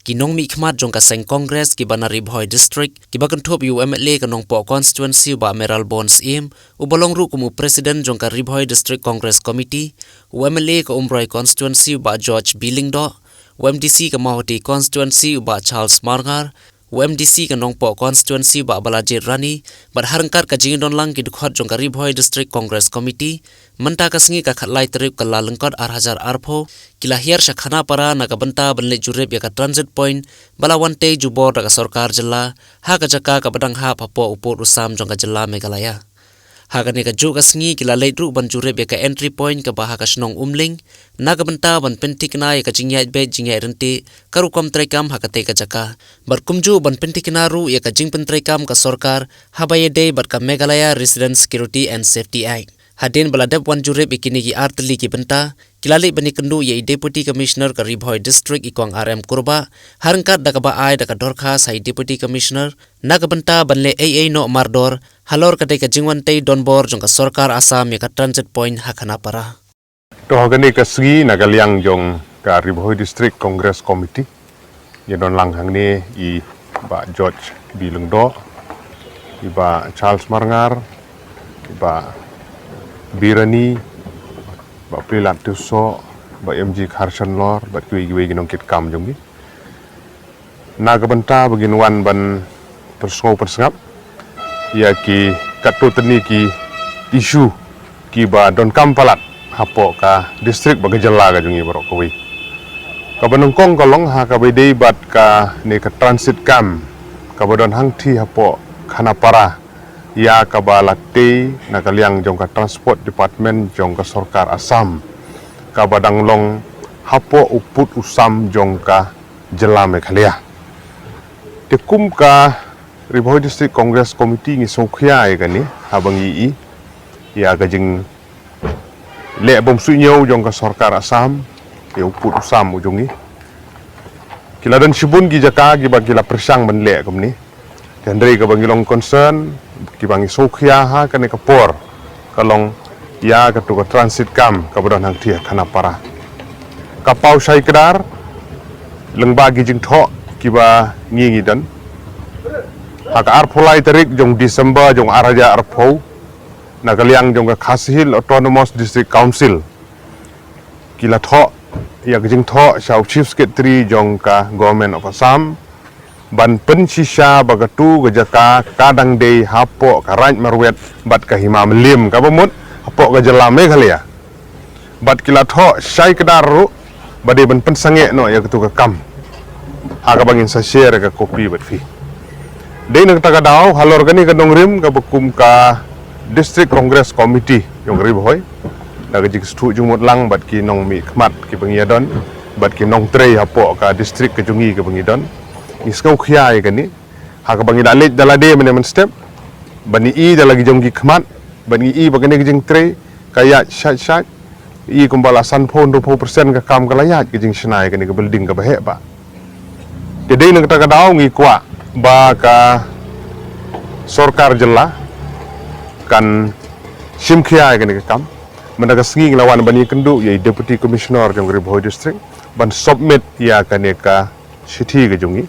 Kinong mi khmat jong ka seng Congress ki banari Bhoi district ki bakan thop UMLA ka nong po constituency ba Meral Bonds im ubalong ru kumu president jong ka Ribhoi district Congress committee UMLA ka Umbroi constituency ba George Billingdo UMDC ka Mahoti constituency ba Charles Margar UMDC ka nong po constituency ba Balajit Rani bat harangkat ka jingdon lang ki dukhot jong ka Ribhoi district Congress committee menta ka singi ka khatlai trip ka lalengkot arhajar arpho kilahir sha Khanapara na ka benta banle Jurip ya ka transit point balawante jubor da ka sarkar jilla ha ka jaka ka badang ha papo upur Assam jong ka jilla Meghalaya ha ka ne ka ju ka singi kila Leit ru ban Jurip ya ka entry point ka baha ka snong umling na ka benta ban pentik na ya ka jingyai be jingyai renti karu kam trekam ha ka te ka jaka bar kumju ban pentik na ru ya ka jing pentrekam ka sarkar ha ba ye day bar ka Meghalaya Resident Security and Safety Act Hadin baladap wan Jurip ikini ki artli ki benta kilali bani kendu ye deputy commissioner ka Ribhoi district ikong RM kurba harangkat da ka ba ai da ka dorka sai deputy commissioner na ka benta banle AA no mardor halor ka ka jingwan tei Donbor jong ka sarkar Assam ya ka transit point ha Khanapara to hagani ka sgi na liang jong ka Ribhoi district congress committee ye don lang hangni I ba George Billingdo I ba Charles Margar I ba Birani ba Prilat Tuso ba MG Kharshan Lor ba kui ginong kit kam jongi naga benta bagin wan ban persngau persngap ya ki katutani ki isu ki ba don kam palat hapo ka district ba gejala ga jongi barok koi ka banongkong kolong ha ka bidei bat ka ne ka transit kam ka badon hangthi hapo Khanapara Iaka balakte nakaliang jong ka transport department jong ka sarkar Assam ka badang long hapo uput usam jong ka jela Meghalaya tekum ka Ribhoi district congress committee ngi songkhya ai kani habang I ya ka jing le bom sunyau jong ka sarkar Assam ke uput usam ujongi kiladan sibun gi jaka gi bagila persang benle komni Kendri ka bangilong concern ki bangi sokya ha kane kapor kalong ya ka tu ka transit kam ka bodon hang thia Khanapara kapau sai kedar lengba gi jing tho ki ba ngi dan ha ka ar phulai tarik jong December jong araja arphau nagaliang jong ka Khashil autonomous district council kila tho ya gi jing tho shau chief secretary jong ka government of Assam ban pensisa bagatu gejaka kadang dei hapo karaj marwet bat ka himam lim ka bamut hapo gejala Meghalaya bat kila tho sai kedaru bade ban pensange no ya ketu ka kam aga bangin sa share ka kopi bat fi dei nak taka daw halor gani ka dongrim ka bukum ka district congress committee yong Ribhoi daga jik stu jumut lang bat ki nong mi khmat ki bangiadon bat ki nong trei hapo ka district ka jungi ka bangidon iskau khia gani ha ka bangi dalit dalade men step bani I dalagi jonggi khmat bani I bagani jing tre kaya shat I kumbala san phon 20% ka kam ka layat ki jing Shna gani ka building ka bahe ba de dei nang ta ka daw ngi kwa ba ka sarkar jilla kan sim khia gani ka kam mendaga singi lawan bani kendu ye deputy commissioner jong Ribhoi district ban submit ya kane ka city ka jongi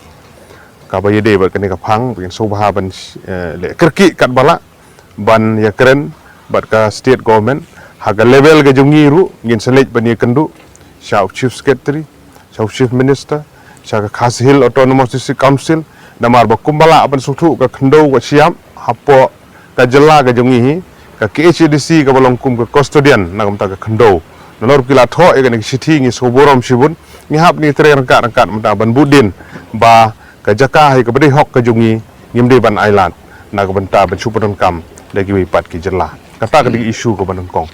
kabaye de ba kene ka phang yang sobha ban le kerki kat bala ban ya keren bat ka state government haga level ga jungi ru ngin select ban ye kendu shau chief secretary shau chief minister shau ka Khashil autonomous district council namar ba kumbala ban suthu ka khndo ka siam hapo ka jela ga jungi hi ka KHDC ka balong kum ka custodian nagam ta ka khndo nalor kila tho e ga ni city ngi soborom sibun ni hap ni tre rangkat mata ban budin ba ka jaka hai ka bade hok ka jungi ngimde ban island na ka banta ban chupadon kam lagi wi pat ki jela kata ka di isu ko banongkong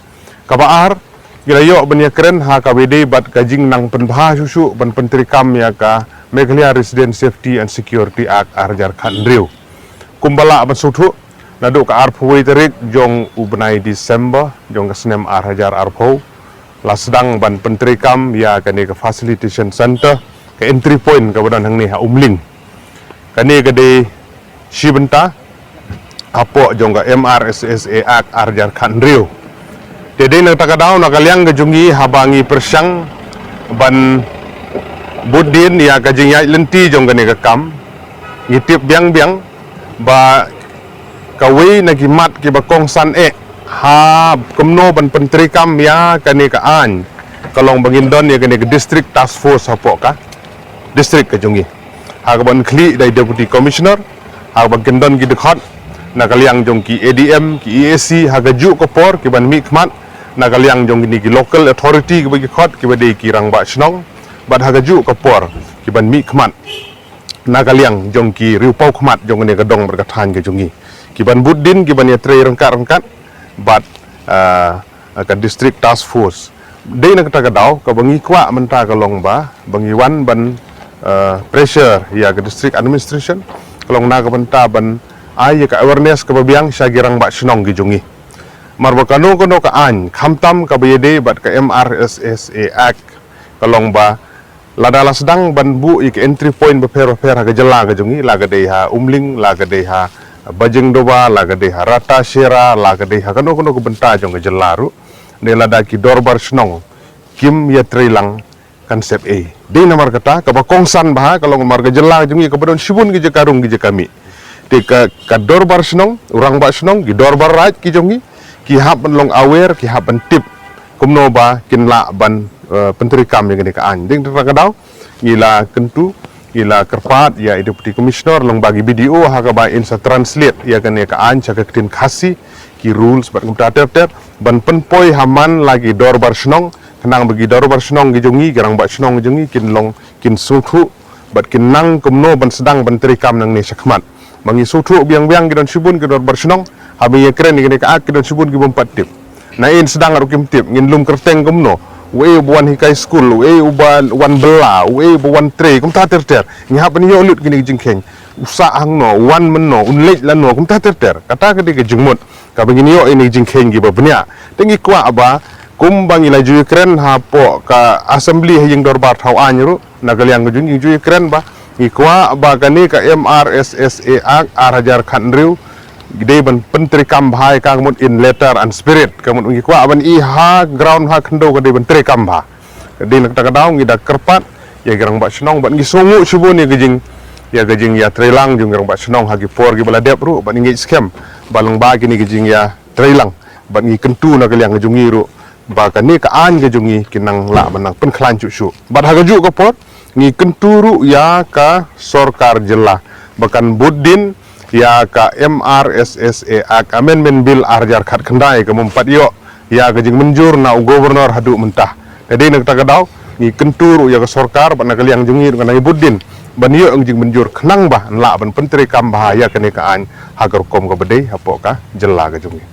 ka baar gilayo ban ya keren ha ka bede bat ka jing nang penbha susu ban pentri kam ya ka Meghalaya Resident Safety and Security Act arjar khan riu kumbala ban suthu nadu ka arphoi tarik jong ubnai December jong ka snem arhajar arpho lasdang ban pentri kam ya ka ne ka facilitation center ka entry point ka badan hang ni ha umling kani gede shibenta apo jongga MRSSA Act arjar khan riu Jadi nak takadau nak kaliang kejungi habangi persyang ban budin ya kajing yai lenti jong kene kekam ngitip biang-biang ba kawi nagimat ki bakong san ha kumno ban penteri kam ya kene ka an kalong bangindon ya kene ke district task force hapo ka district kejungi ha ban kli dai deputy commissioner ha bangindon ki dekhot na kaliang jong ki ADM ki EAC ha gaju ko por ki ban mikmat na kaliang jong ni ki local authority ki bagi khot ki bade ki rang ba snong bad hagaju ka por ki ban mi khmat na kaliang jong ki riu pau khmat jong ne ka dong berkathan ke jongi ki ban buddin ki ban ya tre rangkat bad ka district task force dei na kata ka daw ka bangi kwa menta ka long ba bangi wan ban pressure ya ka district administration kalong na ka banta ban ai ka awareness ka babiang sya girang ba snong ki jongi marbakano kono ka an khamtam ka bayede bat ka MRSSA Act kalong ba ladala sedang ban bu ik entry point beper ha jela ka jongi laga dei ha umling laga dei ha bajeng doba laga dei ha rata shera laga dei ha kono ko benta jong ka jela ru ne lada ki dorbar snong kim ya trilang konsep dei namar kata ka ba kongsan ba kalong marga jela jongi ka badon sibun ki je karung ki je kami te ka dorbar snong urang ba snong ki dorbar raj ki jongi ki hab ban long aware ki hab ban tip kumno ba kin la ban penteri kam yang kene ka an ding ka daw ngila kentu ngila kerpat ya deputy commissioner long bagi video ha ka ba insa translate ya kene ka an cha ka tin khasi ki rules bat kum ter ban penpoi haman lagi dorbar snong kenang bagi dorbar snong gi jongi garang ba snong jongi kin long kin suthu bat kin nang kumno ban sedang penteri kam nang ne sakmat mangi suthu biang-biang gi don sibun gi dorbar snong habi ye kren kene ka ak gi don sibun gi bompat tip na in sedang arukim tip ngin lum kerteng kumno we buan hikai school we uba wan bela we buan tre kum ta ter ngi hapan yo lut gini jingkeng usa angno wan menno unlej lano kum ta ter kata ke de jingmut ka begini yo ini jingkeng gi babnya tengi kwa aba kum bangi la ju kren ha po ka assembly hing dorbar thau anyu na galiang jungi ju kren ba ngi kwa aba kani ka MRSSA ar khan riu gede ban penteri kam bhai kang mun in letter and spirit kamun ngi kwa ban I ha ground ha khndo gede ban tre kam bha gede nak ta daw ngi da kerpat ya gerang ba snong ban ngi songu subun ni gejing ya trelang jung gerang ba snong ha gi por gi bala dep ru ban ngi scam balong ba gi ni gejing ya trelang ban ngi kentu na kaliang jungi ru ba ka ni ka an ge jungi kinang la banang pen khlan chu su bat ha gaju ko por ngi kentu ru ya ka sorkar jela bakan buddin ya ka MRSSA Act Amendment Bill arjar khat khandai ka mumpat yo ya ka jing menjur na gubernur hadu mentah jadi nak ta daw ni kentur ya ka sorkar ban kaliang jungi dengan buddin ban yo jing menjur khnang bah la ban penteri kam bahaya kene ka an hagar kom ka bedai hapo ka jella ka jungi